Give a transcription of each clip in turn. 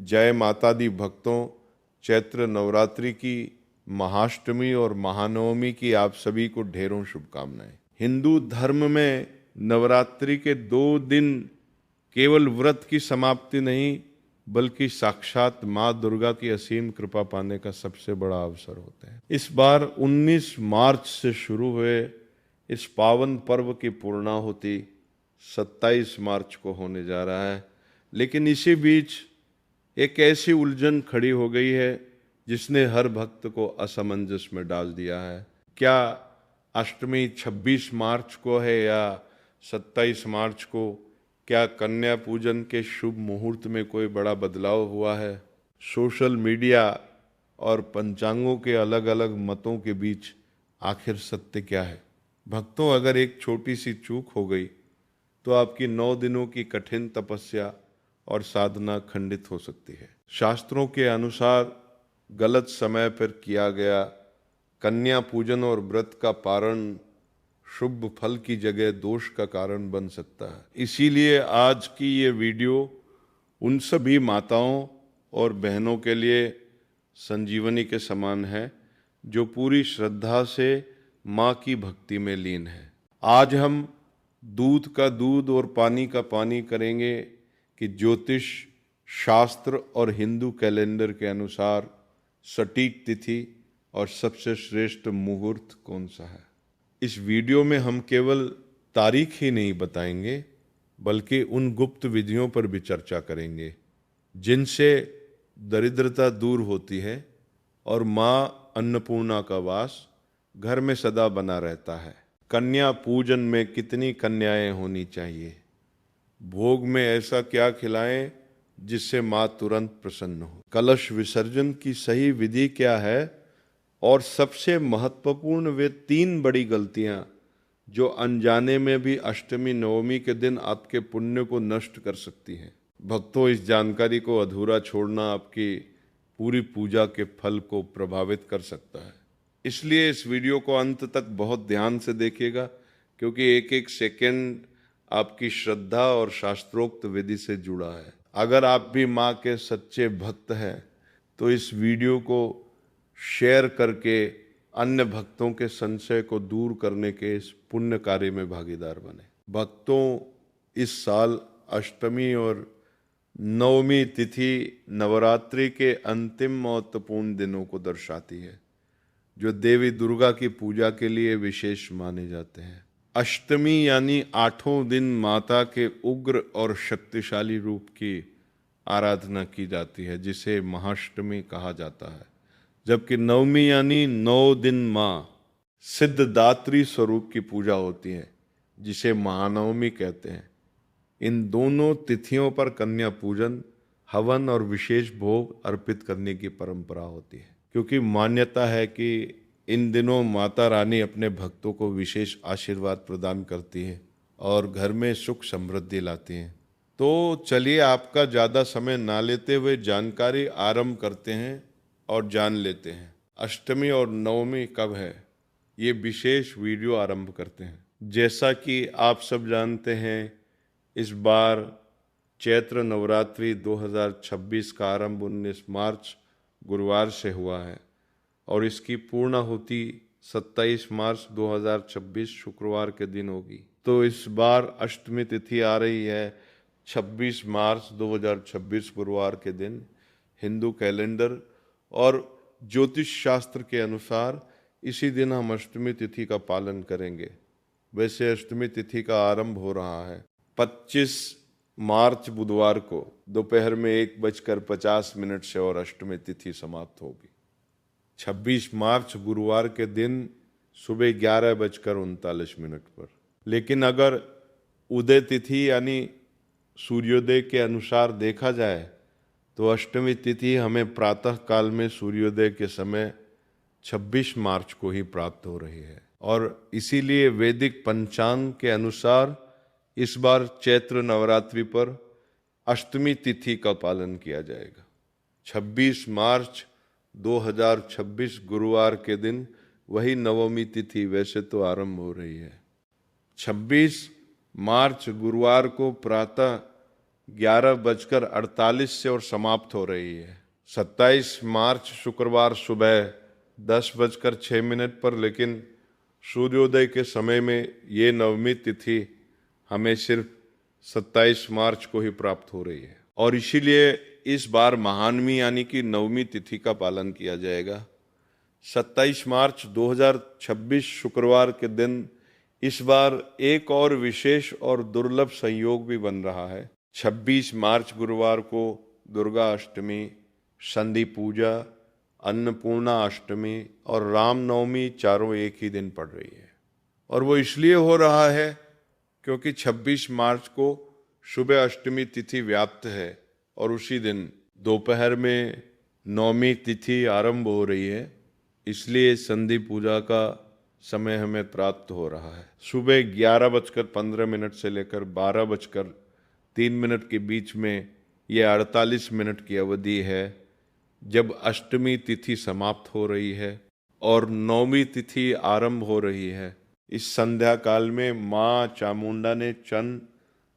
जय माता दी भक्तों, चैत्र नवरात्रि की महाअष्टमी और महानवमी की आप सभी को ढेरों शुभकामनाएं। हिंदू धर्म में नवरात्रि के 2 दिन केवल व्रत की समाप्ति नहीं बल्कि साक्षात माँ दुर्गा की असीम कृपा पाने का सबसे बड़ा अवसर होता है। इस बार 19 मार्च से शुरू हुए इस पावन पर्व की पूर्णाहुति 27 मार्च को होने जा रहा है, लेकिन इसी बीच एक ऐसी उलझन खड़ी हो गई है जिसने हर भक्त को असमंजस में डाल दिया है। क्या अष्टमी 26 मार्च को है या 27 मार्च को? क्या कन्या पूजन के शुभ मुहूर्त में कोई बड़ा बदलाव हुआ है? सोशल मीडिया और पंचांगों के अलग अलग मतों के बीच आखिर सत्य क्या है? भक्तों, अगर एक छोटी सी चूक हो गई तो आपकी 9 दिनों की कठिन तपस्या और साधना खंडित हो सकती है। शास्त्रों के अनुसार गलत समय पर किया गया कन्या पूजन और व्रत का पारण शुभ फल की जगह दोष का कारण बन सकता है। इसीलिए आज की ये वीडियो उन सभी माताओं और बहनों के लिए संजीवनी के समान है जो पूरी श्रद्धा से माँ की भक्ति में लीन है। आज हम दूध का दूध और पानी का पानी करेंगे कि ज्योतिष शास्त्र और हिंदू कैलेंडर के अनुसार सटीक तिथि और सबसे श्रेष्ठ मुहूर्त कौन सा है। इस वीडियो में हम केवल तारीख ही नहीं बताएंगे बल्कि उन गुप्त विधियों पर भी चर्चा करेंगे जिनसे दरिद्रता दूर होती है और माँ अन्नपूर्णा का वास घर में सदा बना रहता है। कन्या पूजन में कितनी कन्याएं होनी चाहिए? भोग में ऐसा क्या खिलाएं जिससे माँ तुरंत प्रसन्न हो? कलश विसर्जन की सही विधि क्या है? और सबसे महत्वपूर्ण वे 3 बड़ी गलतियां जो अनजाने में भी अष्टमी नवमी के दिन आपके पुण्य को नष्ट कर सकती हैं। भक्तों, इस जानकारी को अधूरा छोड़ना आपकी पूरी पूजा के फल को प्रभावित कर सकता है। इसलिए इस वीडियो को अंत तक बहुत ध्यान से देखिएगा, क्योंकि एक एक सेकंड आपकी श्रद्धा और शास्त्रोक्त विधि से जुड़ा है। अगर आप भी माँ के सच्चे भक्त हैं तो इस वीडियो को शेयर करके अन्य भक्तों के संशय को दूर करने के इस पुण्य कार्य में भागीदार बने। भक्तों, इस साल अष्टमी और नवमी तिथि नवरात्रि के अंतिम महत्वपूर्ण दिनों को दर्शाती है जो देवी दुर्गा की पूजा के लिए विशेष माने जाते हैं। अष्टमी यानी 8वें दिन माता के उग्र और शक्तिशाली रूप की आराधना की जाती है जिसे महाअष्टमी कहा जाता है, जबकि नवमी यानी 9 दिन माँ सिद्धदात्री स्वरूप की पूजा होती है जिसे महानवमी कहते हैं। इन दोनों तिथियों पर कन्या पूजन, हवन और विशेष भोग अर्पित करने की परंपरा होती है, क्योंकि मान्यता है कि इन दिनों माता रानी अपने भक्तों को विशेष आशीर्वाद प्रदान करती है और घर में सुख समृद्धि लाती हैं। तो चलिए, आपका ज़्यादा समय ना लेते हुए जानकारी आरंभ करते हैं और जान लेते हैं अष्टमी और नवमी कब है। ये विशेष वीडियो आरंभ करते हैं। जैसा कि आप सब जानते हैं, इस बार चैत्र नवरात्रि 2026 का आरंभ 19 मार्च गुरुवार से हुआ है और इसकी पूर्णाहुति 27 मार्च 2026 शुक्रवार के दिन होगी। तो इस बार अष्टमी तिथि आ रही है 26 मार्च 2026 गुरुवार के दिन। हिंदू कैलेंडर और ज्योतिष शास्त्र के अनुसार इसी दिन हम अष्टमी तिथि का पालन करेंगे। वैसे अष्टमी तिथि का आरंभ हो रहा है 25 मार्च बुधवार को दोपहर में 1:50 से और अष्टमी तिथि समाप्त होगी 26 मार्च गुरुवार के दिन सुबह 11:39 पर। लेकिन अगर उदय तिथि यानी सूर्योदय के अनुसार देखा जाए तो अष्टमी तिथि हमें प्रातः काल में सूर्योदय के समय 26 मार्च को ही प्राप्त हो रही है और इसीलिए वैदिक पंचांग के अनुसार इस बार चैत्र नवरात्रि पर अष्टमी तिथि का पालन किया जाएगा। 26 मार्च 2026 गुरुवार के दिन वही नवमी तिथि वैसे तो आरंभ हो रही है। 26 मार्च गुरुवार को प्रातः 11:48 से और समाप्त हो रही है। 27 मार्च शुक्रवार सुबह 10:06 पर, लेकिन सूर्योदय के समय में ये नवमी तिथि हमें सिर्फ 27 मार्च को ही प्राप्त हो रही है और इसीलिए इस बार महानमी यानी कि नवमी तिथि का पालन किया जाएगा। 27 मार्च 2026 शुक्रवार के दिन इस बार एक और विशेष और दुर्लभ संयोग भी बन रहा है। 26 मार्च गुरुवार को दुर्गा अष्टमी, संधि पूजा, अन्नपूर्णा अष्टमी और रामनवमी चारों एक ही दिन पड़ रही है और वो इसलिए हो रहा है क्योंकि 26 मार्च को सुबह अष्टमी तिथि व्याप्त है और उसी दिन दोपहर में नवमी तिथि आरंभ हो रही है, इसलिए संधि पूजा का समय हमें प्राप्त हो रहा है। सुबह 11:15 से लेकर 12:03 के बीच में ये 48 मिनट की अवधि है जब अष्टमी तिथि समाप्त हो रही है और नवमी तिथि आरंभ हो रही है। इस संध्या काल में माँ चामुंडा ने चंड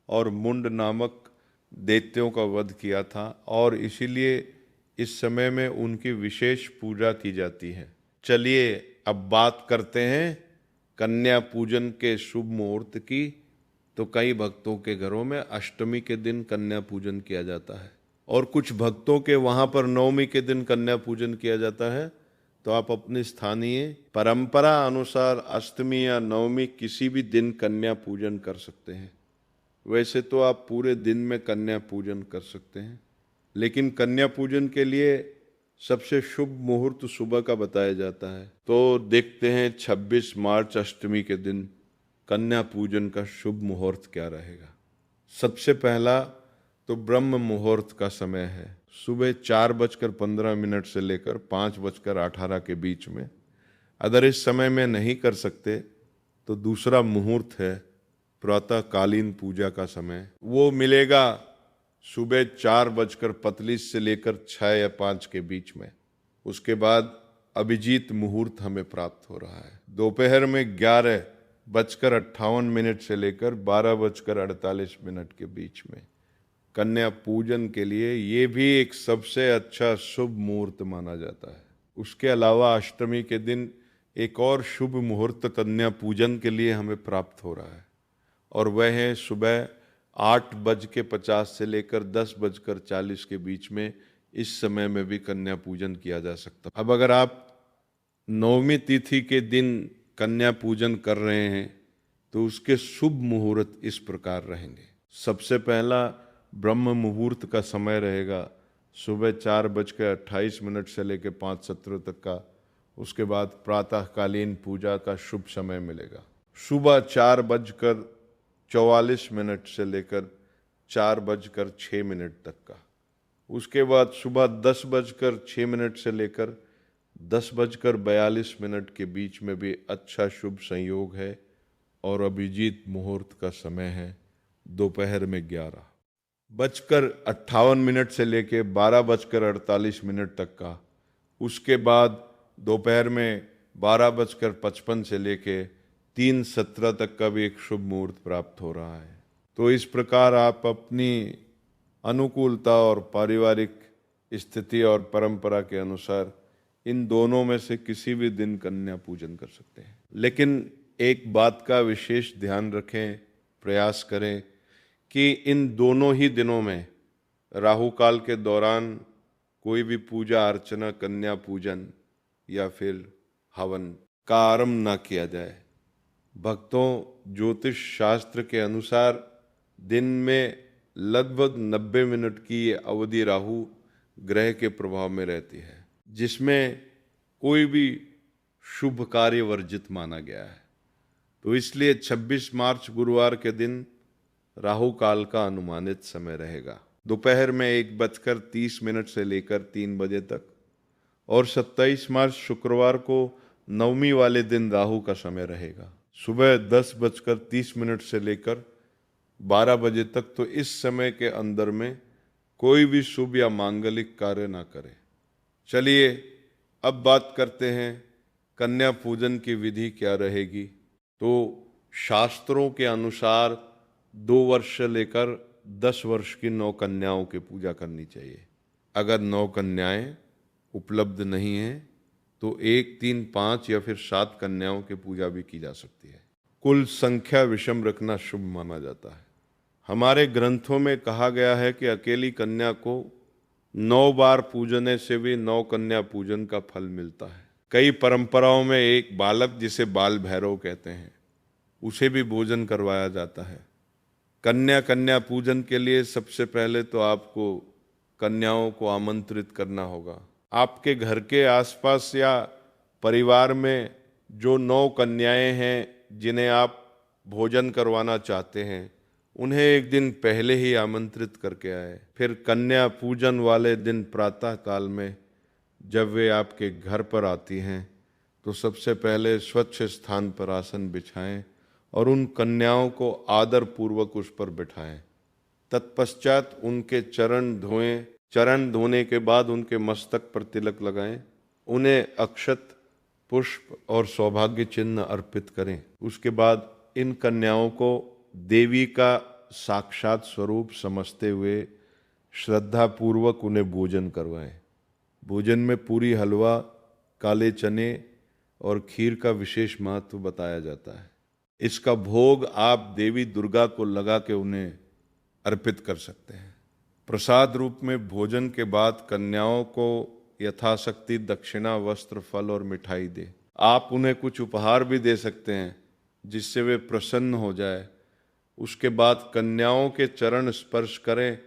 और मुंड नामक दैत्यों का वध किया था और इसीलिए इस समय में उनकी विशेष पूजा की जाती है। चलिए अब बात करते हैं कन्या पूजन के शुभ मुहूर्त की। तो कई भक्तों के घरों में अष्टमी के दिन कन्या पूजन किया जाता है और कुछ भक्तों के वहाँ पर नवमी के दिन कन्या पूजन किया जाता है। तो आप अपनी स्थानीय परंपरा अनुसार अष्टमी या नवमी किसी भी दिन कन्या पूजन कर सकते हैं। वैसे तो आप पूरे दिन में कन्या पूजन कर सकते हैं, लेकिन कन्या पूजन के लिए सबसे शुभ मुहूर्त सुबह का बताया जाता है। तो देखते हैं 26 मार्च अष्टमी के दिन कन्या पूजन का शुभ मुहूर्त क्या रहेगा। सबसे पहला तो ब्रह्म मुहूर्त का समय है, सुबह 4:15 से लेकर 5:18 के बीच में। अगर इस समय में नहीं कर सकते तो दूसरा मुहूर्त है प्रातःकालीन पूजा का समय, वो मिलेगा सुबह 4:45 से लेकर 6 या 5 के बीच में। उसके बाद अभिजीत मुहूर्त हमें प्राप्त हो रहा है दोपहर में 11:58 से लेकर 12:48 के बीच में। कन्या पूजन के लिए ये भी एक सबसे अच्छा शुभ मुहूर्त माना जाता है। उसके अलावा अष्टमी के दिन एक और शुभ मुहूर्त कन्या पूजन के लिए हमें प्राप्त हो रहा है और वह है सुबह 8:50 से लेकर 10:40 के बीच में। इस समय में भी कन्या पूजन किया जा सकता है। अब अगर आप नवमी तिथि के दिन कन्या पूजन कर रहे हैं तो उसके शुभ मुहूर्त इस प्रकार रहेंगे। सबसे पहला ब्रह्म मुहूर्त का समय रहेगा सुबह 4:28 से लेकर 5:17 तक का। उसके बाद प्रातःकालीन पूजा का शुभ समय मिलेगा सुबह 4:44 से लेकर 4:06 तक का। उसके बाद सुबह 10:06 से लेकर 10:42 के बीच में भी अच्छा शुभ संयोग है और अभिजीत मुहूर्त का समय है दोपहर में 11:58 से लेकर 12:48 तक का। उसके बाद दोपहर में 12:55 से लेकर 3:17 तक का भी एक शुभ मुहूर्त प्राप्त हो रहा है। तो इस प्रकार आप अपनी अनुकूलता और पारिवारिक स्थिति और परंपरा के अनुसार इन दोनों में से किसी भी दिन कन्या पूजन कर सकते हैं। लेकिन एक बात का विशेष ध्यान रखें, प्रयास करें कि इन दोनों ही दिनों में राहु काल के दौरान कोई भी पूजा अर्चना, कन्या पूजन या फिर हवन का आरंभ न किया जाए। भक्तों, ज्योतिष शास्त्र के अनुसार दिन में लगभग 90 मिनट की ये अवधि राहु ग्रह के प्रभाव में रहती है, जिसमें कोई भी शुभ कार्य वर्जित माना गया है। तो इसलिए 26 मार्च गुरुवार के दिन राहु काल का अनुमानित समय रहेगा दोपहर में 1:30 से लेकर 3 बजे तक और 27 मार्च शुक्रवार को नवमी वाले दिन राहु का समय रहेगा सुबह 10:30 से लेकर 12 बजे तक। तो इस समय के अंदर में कोई भी शुभ या मांगलिक कार्य ना करें। चलिए अब बात करते हैं कन्या पूजन की विधि क्या रहेगी। तो शास्त्रों के अनुसार 2 वर्ष से लेकर 10 वर्ष की 9 कन्याओं की पूजा करनी चाहिए। अगर 9 कन्याएं उपलब्ध नहीं हैं तो 1, 3, 5 या फिर 7 कन्याओं की पूजा भी की जा सकती है। कुल संख्या विषम रखना शुभ माना जाता है। हमारे ग्रंथों में कहा गया है कि अकेली कन्या को 9 बार पूजने से भी 9 कन्या पूजन का फल मिलता है। कई परंपराओं में एक बालक, जिसे बाल भैरव कहते हैं, उसे भी भोजन करवाया जाता है। कन्या पूजन के लिए सबसे पहले तो आपको कन्याओं को आमंत्रित करना होगा। आपके घर के आसपास या परिवार में जो 9 कन्याएं हैं जिन्हें आप भोजन करवाना चाहते हैं, उन्हें एक दिन पहले ही आमंत्रित करके आए। फिर कन्या पूजन वाले दिन प्रातः काल में जब वे आपके घर पर आती हैं तो सबसे पहले स्वच्छ स्थान पर आसन बिछाएं और उन कन्याओं को आदर पूर्वक उस पर बिठाएं। तत्पश्चात उनके चरण धोएं। चरण धोने के बाद उनके मस्तक पर तिलक लगाएं। उन्हें अक्षत, पुष्प और सौभाग्य चिन्ह अर्पित करें। उसके बाद इन कन्याओं को देवी का साक्षात स्वरूप समझते हुए श्रद्धा पूर्वक उन्हें भोजन करवाएं। भोजन में पूरी, हलवा, काले चने और खीर का विशेष महत्व बताया जाता है। इसका भोग आप देवी दुर्गा को लगा के उन्हें अर्पित कर सकते हैं। प्रसाद रूप में भोजन के बाद कन्याओं को यथाशक्ति दक्षिणा, वस्त्र, फल और मिठाई दें। आप उन्हें कुछ उपहार भी दे सकते हैं जिससे वे प्रसन्न हो जाए। उसके बाद कन्याओं के चरण स्पर्श करें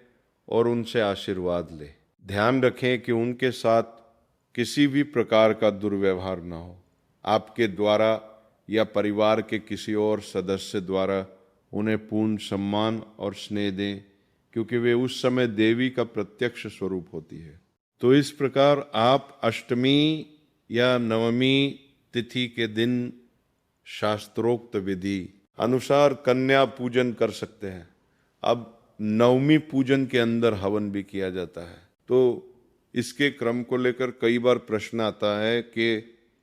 और उनसे आशीर्वाद लें। ध्यान रखें कि उनके साथ किसी भी प्रकार का दुर्व्यवहार ना हो। आपके द्वारा या परिवार के किसी और सदस्य द्वारा उन्हें पूर्ण सम्मान और स्नेह दें, क्योंकि वे उस समय देवी का प्रत्यक्ष स्वरूप होती है। तो इस प्रकार आप अष्टमी या नवमी तिथि के दिन शास्त्रोक्त विधि अनुसार कन्या पूजन कर सकते हैं। अब नवमी पूजन के अंदर हवन भी किया जाता है। तो इसके क्रम को लेकर कई बार प्रश्न आता है कि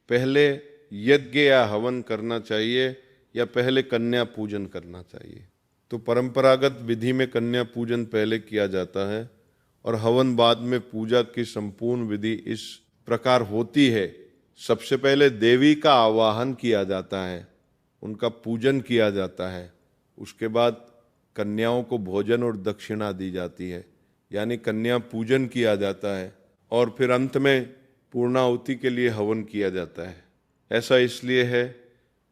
पहले यज्ञ या हवन करना चाहिए या पहले कन्या पूजन करना चाहिए। तो परंपरागत विधि में कन्या पूजन पहले किया जाता है और हवन बाद में। पूजा की संपूर्ण विधि इस प्रकार होती है। सबसे पहले देवी का आवाहन किया जाता है, उनका पूजन किया जाता है। उसके बाद कन्याओं को भोजन और दक्षिणा दी जाती है, यानी कन्या पूजन किया जाता है। और फिर अंत में पूर्णाहुति के लिए हवन किया जाता है। ऐसा इसलिए है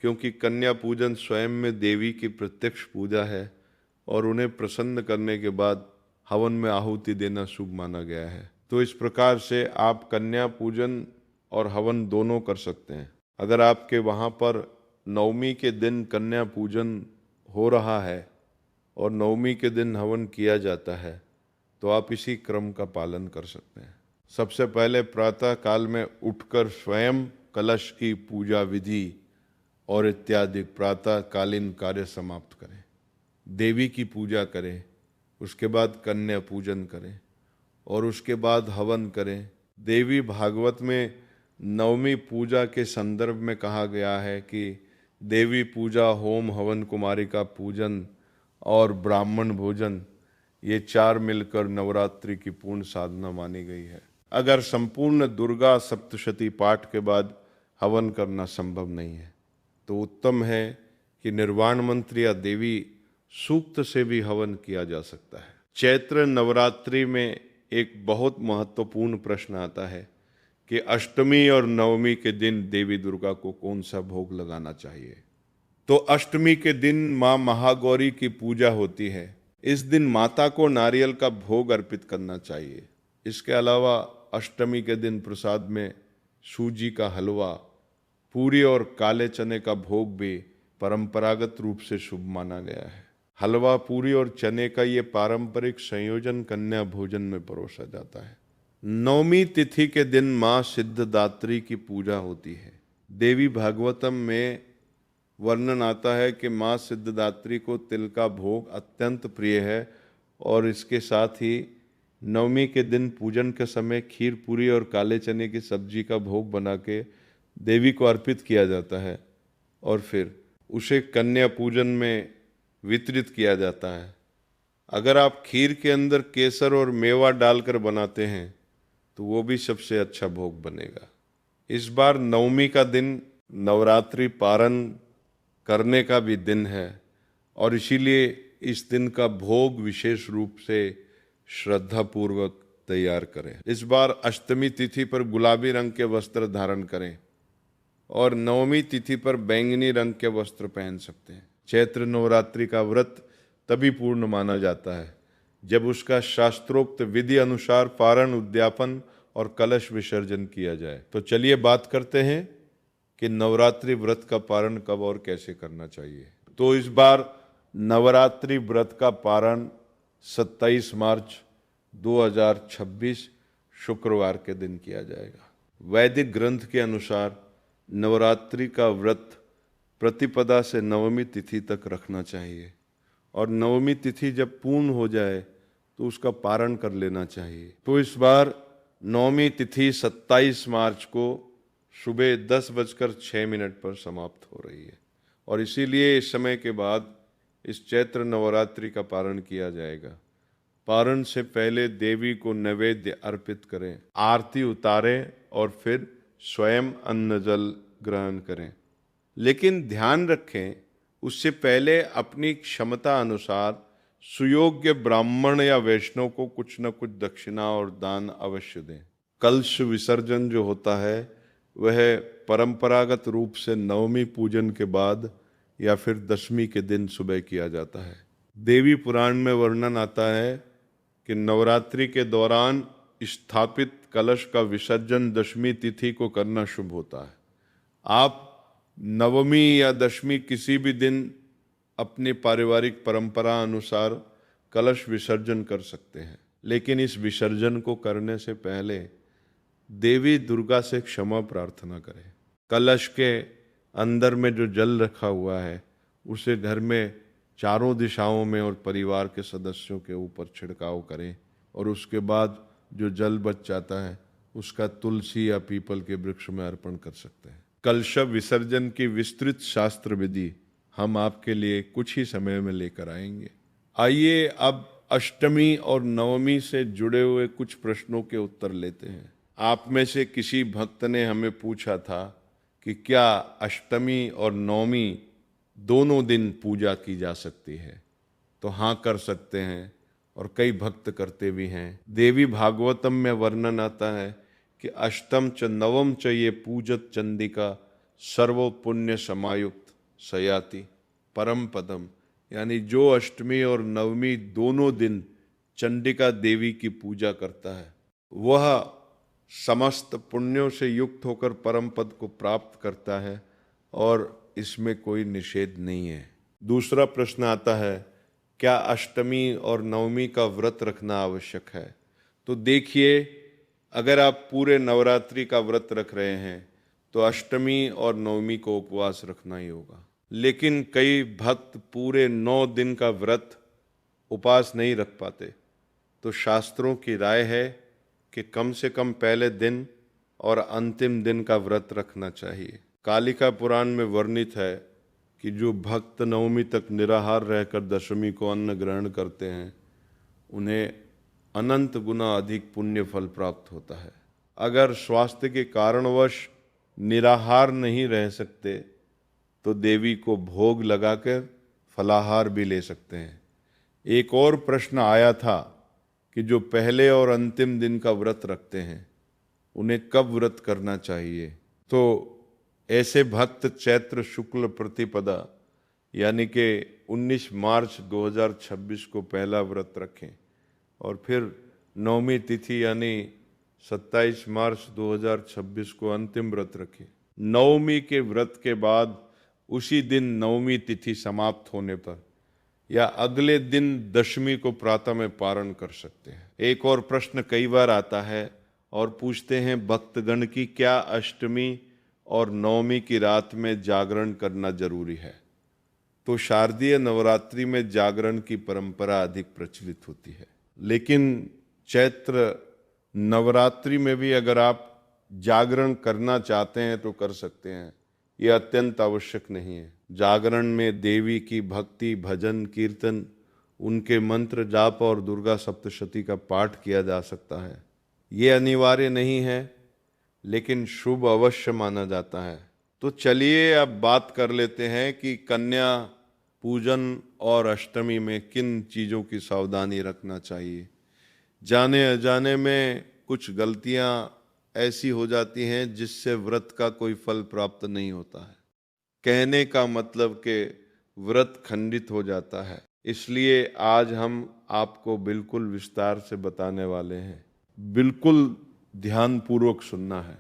क्योंकि कन्या पूजन स्वयं में देवी की प्रत्यक्ष पूजा है और उन्हें प्रसन्न करने के बाद हवन में आहुति देना शुभ माना गया है। तो इस प्रकार से आप कन्या पूजन और हवन दोनों कर सकते हैं। अगर आपके वहाँ पर नवमी के दिन कन्या पूजन हो रहा है और नवमी के दिन हवन किया जाता है तो आप इसी क्रम का पालन कर सकते हैं। सबसे पहले प्रातः काल में उठकर स्वयं कलश की पूजा विधि और इत्यादि प्रातःकालीन कार्य समाप्त करें, देवी की पूजा करें। उसके बाद कन्या पूजन करें और उसके बाद हवन करें। देवी भागवत में नवमी पूजा के संदर्भ में कहा गया है कि देवी पूजा, होम हवन, कुमारिका पूजन और ब्राह्मण भोजन, ये 4 मिलकर नवरात्रि की पूर्ण साधना मानी गई है। अगर संपूर्ण दुर्गा सप्तशती पाठ के बाद हवन करना संभव नहीं है तो उत्तम है कि निर्वाण मंत्र या देवी सूक्त से भी हवन किया जा सकता है। चैत्र नवरात्रि में एक बहुत महत्वपूर्ण प्रश्न आता है कि अष्टमी और नवमी के दिन देवी दुर्गा को कौन सा भोग लगाना चाहिए। तो अष्टमी के दिन माँ महागौरी की पूजा होती है। इस दिन माता को नारियल का भोग अर्पित करना चाहिए। इसके अलावा अष्टमी के दिन प्रसाद में सूजी का हलवा, पूरी और काले चने का भोग भी परंपरागत रूप से शुभ माना गया है। हलवा, पूरी और चने का ये पारंपरिक संयोजन कन्या भोजन में परोसा जाता है। नवमी तिथि के दिन माँ सिद्धदात्री की पूजा होती है। देवी भागवतम में वर्णन आता है कि माँ सिद्धदात्री को तिल का भोग अत्यंत प्रिय है और इसके साथ ही नवमी के दिन पूजन के समय खीर, पूरी और काले चने की सब्जी का भोग बना के देवी को अर्पित किया जाता है और फिर उसे कन्या पूजन में वितरित किया जाता है। अगर आप खीर के अंदर केसर और मेवा डालकर बनाते हैं तो वो भी सबसे अच्छा भोग बनेगा। इस बार नवमी का दिन नवरात्रि पारण करने का भी दिन है और इसीलिए इस दिन का भोग विशेष रूप से श्रद्धा पूर्वक तैयार करें। इस बार अष्टमी तिथि पर गुलाबी रंग के वस्त्र धारण करें और नवमी तिथि पर बैंगनी रंग के वस्त्र पहन सकते हैं। चैत्र नवरात्रि का व्रत तभी पूर्ण माना जाता है जब उसका शास्त्रोक्त विधि अनुसार पारण, उद्यापन और कलश विसर्जन किया जाए। तो चलिए बात करते हैं कि नवरात्रि व्रत का पारण कब और कैसे करना चाहिए। तो इस बार नवरात्रि व्रत का पारण 27 मार्च 2026 शुक्रवार के दिन किया जाएगा। वैदिक ग्रंथ के अनुसार नवरात्रि का व्रत प्रतिपदा से नवमी तिथि तक रखना चाहिए और नवमी तिथि जब पूर्ण हो जाए तो उसका पारण कर लेना चाहिए। तो इस बार नवमी तिथि 27 मार्च को सुबह 10:06 पर समाप्त हो रही है और इसीलिए इस समय के बाद इस चैत्र नवरात्रि का पारण किया जाएगा। पारण से पहले देवी को नैवेद्य अर्पित करें, आरती उतारें और फिर स्वयं अन्न जल ग्रहण करें। लेकिन ध्यान रखें, उससे पहले अपनी क्षमता अनुसार सुयोग्य ब्राह्मण या वैष्णव को कुछ न कुछ दक्षिणा और दान अवश्य दें। कलश विसर्जन जो होता है वह परंपरागत रूप से नवमी पूजन के बाद या फिर दशमी के दिन सुबह किया जाता है। देवी पुराण में वर्णन आता है कि नवरात्रि के दौरान स्थापित कलश का विसर्जन दशमी तिथि को करना शुभ होता है। आप नवमी या दशमी किसी भी दिन अपनी पारिवारिक परंपरा अनुसार कलश विसर्जन कर सकते हैं, लेकिन इस विसर्जन को करने से पहले देवी दुर्गा से क्षमा प्रार्थना करें। कलश के अंदर में जो जल रखा हुआ है उसे घर में चारों दिशाओं में और परिवार के सदस्यों के ऊपर छिड़काव करें और उसके बाद जो जल बच जाता है उसका तुलसी या पीपल के वृक्ष में अर्पण कर सकते हैं। कलश विसर्जन की विस्तृत शास्त्र विधि हम आपके लिए कुछ ही समय में लेकर आएंगे। आइए अब अष्टमी और नवमी से जुड़े हुए कुछ प्रश्नों के उत्तर लेते हैं। आप में से किसी भक्त ने हमें पूछा था कि क्या अष्टमी और नवमी दोनों दिन पूजा की जा सकती है? तो हाँ, कर सकते हैं और कई भक्त करते भी हैं। देवी भागवतम में वर्णन आता है कि अष्टम च नवम च ये पूजत चंडिका सर्व पुण्य समायुक्त सयाति परम पदम, यानी जो अष्टमी और नवमी दोनों दिन चंडिका देवी की पूजा करता है वह समस्त पुण्यों से युक्त होकर परम पद को प्राप्त करता है और इसमें कोई निषेध नहीं है। दूसरा प्रश्न आता है, क्या अष्टमी और नवमी का व्रत रखना आवश्यक है? तो देखिए, अगर आप पूरे नवरात्रि का व्रत रख रहे हैं तो अष्टमी और नवमी को उपवास रखना ही होगा। लेकिन कई भक्त पूरे 9 दिन का व्रत उपवास नहीं रख पाते, तो शास्त्रों की राय है कि कम से कम पहले दिन और अंतिम दिन का व्रत रखना चाहिए। कालिका पुराण में वर्णित है कि जो भक्त नवमी तक निराहार रहकर दशमी को अन्न ग्रहण करते हैं उन्हें अनंत गुना अधिक पुण्य फल प्राप्त होता है। अगर स्वास्थ्य के कारणवश निराहार नहीं रह सकते तो देवी को भोग लगाकर फलाहार भी ले सकते हैं। एक और प्रश्न आया था कि जो पहले और अंतिम दिन का व्रत रखते हैं उन्हें कब व्रत करना चाहिए? तो ऐसे भक्त चैत्र शुक्ल प्रतिपदा यानी कि 19 मार्च 2026 को पहला व्रत रखें और फिर नवमी तिथि यानी 27 मार्च 2026 को अंतिम व्रत रखें। नवमी के व्रत के बाद उसी दिन नवमी तिथि समाप्त होने पर या अगले दिन दशमी को प्रातः में पारण कर सकते हैं। एक और प्रश्न कई बार आता है और पूछते हैं भक्तगण की क्या अष्टमी और नवमी की रात में जागरण करना जरूरी है? तो शारदीय नवरात्रि में जागरण की परंपरा अधिक प्रचलित होती है, लेकिन चैत्र नवरात्रि में भी अगर आप जागरण करना चाहते हैं तो कर सकते हैं। यह अत्यंत आवश्यक नहीं है। जागरण में देवी की भक्ति, भजन, कीर्तन उनके मंत्र जाप और दुर्गा सप्तशती का पाठ किया जा सकता है। ये अनिवार्य नहीं है, लेकिन शुभ अवश्य माना जाता है। तो चलिए अब बात कर लेते हैं कि कन्या पूजन और अष्टमी में किन चीज़ों की सावधानी रखना चाहिए। जाने अजाने में कुछ गलतियां ऐसी हो जाती हैं जिससे व्रत का कोई फल प्राप्त नहीं होता है। कहने का मतलब कि व्रत खंडित हो जाता है। इसलिए आज हम आपको बिल्कुल विस्तार से बताने वाले हैं। बिल्कुल ध्यान पूर्वक सुनना है।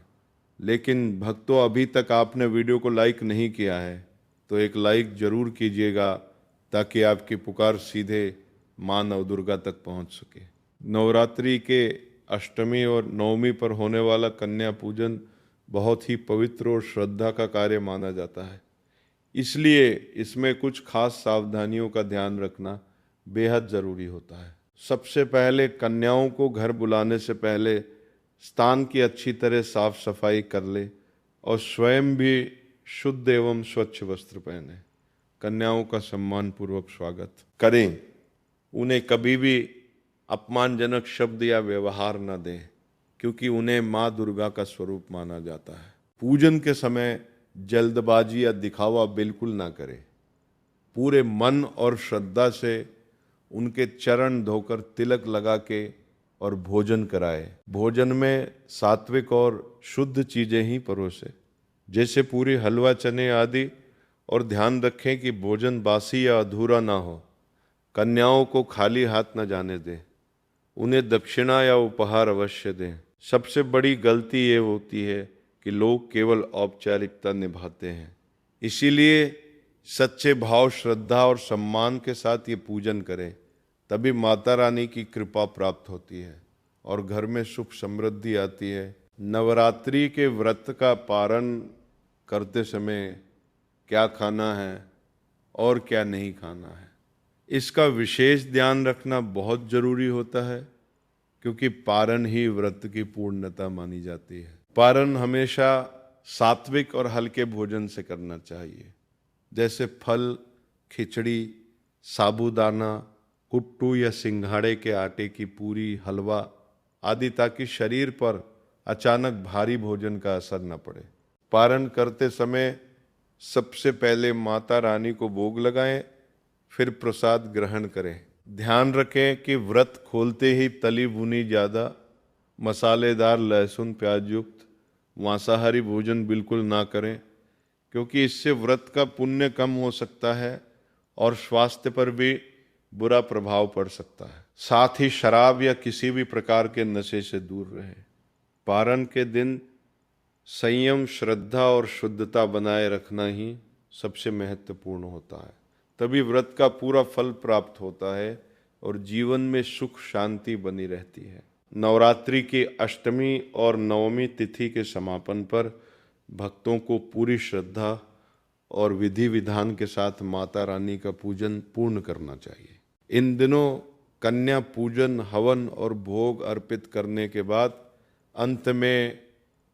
लेकिन भक्तों, अभी तक आपने वीडियो को लाइक नहीं किया है तो एक लाइक जरूर कीजिएगा, ताकि आपकी पुकार सीधे माँ नवदुर्गा तक पहुंच सके। नवरात्रि के अष्टमी और नवमी पर होने वाला कन्या पूजन बहुत ही पवित्र और श्रद्धा का कार्य माना जाता है। इसलिए इसमें कुछ खास सावधानियों का ध्यान रखना बेहद ज़रूरी होता है। सबसे पहले कन्याओं को घर बुलाने से पहले स्थान की अच्छी तरह साफ सफाई कर ले और स्वयं भी शुद्ध एवं स्वच्छ वस्त्र पहने। कन्याओं का सम्मान पूर्वक स्वागत करें। उन्हें कभी भी अपमानजनक शब्द या व्यवहार न दें, क्योंकि उन्हें माँ दुर्गा का स्वरूप माना जाता है। पूजन के समय जल्दबाजी या दिखावा बिल्कुल ना करें। पूरे मन और श्रद्धा से उनके चरण धोकर तिलक लगा के और भोजन कराए। भोजन में सात्विक और शुद्ध चीजें ही परोसे, जैसे पूरी, हलवा, चने आदि। और ध्यान रखें कि भोजन बासी या अधूरा ना हो। कन्याओं को खाली हाथ न जाने दें। उन्हें दक्षिणा या उपहार अवश्य दें। सबसे बड़ी गलती ये होती है कि लोग केवल औपचारिकता निभाते हैं। इसीलिए सच्चे भाव, श्रद्धा और सम्मान के साथ ये पूजन करें, तभी माता रानी की कृपा प्राप्त होती है और घर में सुख समृद्धि आती है। नवरात्रि के व्रत का पारण करते समय क्या खाना है और क्या नहीं खाना है, इसका विशेष ध्यान रखना बहुत जरूरी होता है, क्योंकि पारण ही व्रत की पूर्णता मानी जाती है। पारण हमेशा सात्विक और हल्के भोजन से करना चाहिए, जैसे फल, खिचड़ी, साबूदाना, कुट्टू या सिंघाड़े के आटे की पूरी, हलवा आदि, ताकि शरीर पर अचानक भारी भोजन का असर न पड़े। पारण करते समय सबसे पहले माता रानी को भोग लगाएं, फिर प्रसाद ग्रहण करें। ध्यान रखें कि व्रत खोलते ही तली भुनी ज़्यादा मसालेदार, लहसुन प्याज युक्त मांसाहारी भोजन बिल्कुल ना करें, क्योंकि इससे व्रत का पुण्य कम हो सकता है और स्वास्थ्य पर भी बुरा प्रभाव पड़ सकता है। साथ ही शराब या किसी भी प्रकार के नशे से दूर रहें। पारण के दिन संयम, श्रद्धा और शुद्धता बनाए रखना ही सबसे महत्वपूर्ण होता है। तभी व्रत का पूरा फल प्राप्त होता है और जीवन में सुख शांति बनी रहती है। नवरात्रि की अष्टमी और नवमी तिथि के समापन पर भक्तों को पूरी श्रद्धा और विधि विधान के साथ माता रानी का पूजन पूर्ण करना चाहिए। इन दिनों कन्या पूजन, हवन और भोग अर्पित करने के बाद अंत में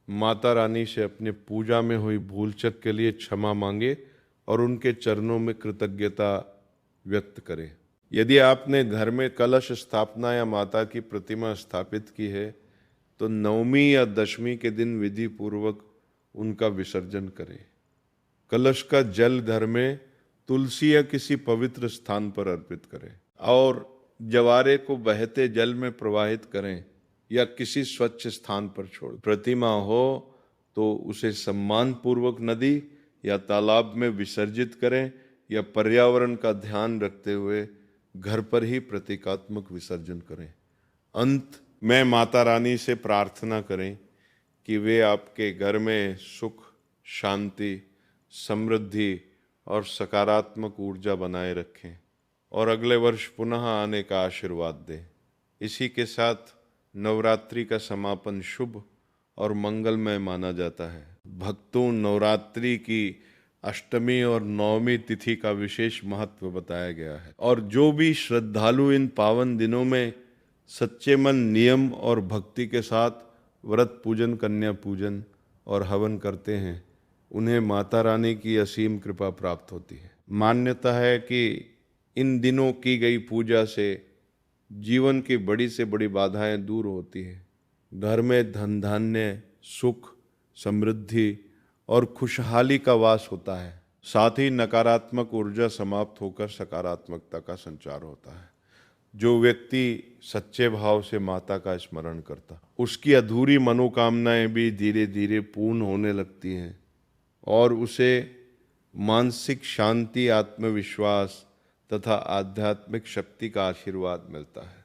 माता रानी से अपने पूजा में हुई भूल चूक के लिए क्षमा मांगे और उनके चरणों में कृतज्ञता व्यक्त करें। यदि आपने घर में कलश स्थापना या माता की प्रतिमा स्थापित की है, तो नवमी या दशमी के दिन विधि पूर्वक उनका विसर्जन करें। कलश का जल घर में तुलसी या किसी पवित्र स्थान पर अर्पित करें और जवारे को बहते जल में प्रवाहित करें या किसी स्वच्छ स्थान पर छोड़। प्रतिमा हो तो उसे सम्मान पूर्वक नदी या तालाब में विसर्जित करें या पर्यावरण का ध्यान रखते हुए घर पर ही प्रतीकात्मक विसर्जन करें। अंत में माता रानी से प्रार्थना करें कि वे आपके घर में सुख, शांति, समृद्धि और सकारात्मक ऊर्जा बनाए रखें और अगले वर्ष पुनः आने का आशीर्वाद दें। इसी के साथ नवरात्रि का समापन शुभ और मंगलमय माना जाता है। भक्तों, नवरात्रि की अष्टमी और नवमी तिथि का विशेष महत्व बताया गया है और जो भी श्रद्धालु इन पावन दिनों में सच्चे मन, नियम और भक्ति के साथ व्रत पूजन, कन्या पूजन और हवन करते हैं, उन्हें माता रानी की असीम कृपा प्राप्त होती है। मान्यता है कि इन दिनों की गई पूजा से जीवन की बड़ी से बड़ी बाधाएं दूर होती है। घर में धन धान्य, सुख, समृद्धि और खुशहाली का वास होता है। साथ ही नकारात्मक ऊर्जा समाप्त होकर सकारात्मकता का संचार होता है। जो व्यक्ति सच्चे भाव से माता का स्मरण करता, उसकी अधूरी मनोकामनाएं भी धीरे धीरे पूर्ण होने लगती हैं और उसे मानसिक शांति, आत्मविश्वास तथा आध्यात्मिक शक्ति का आशीर्वाद मिलता है।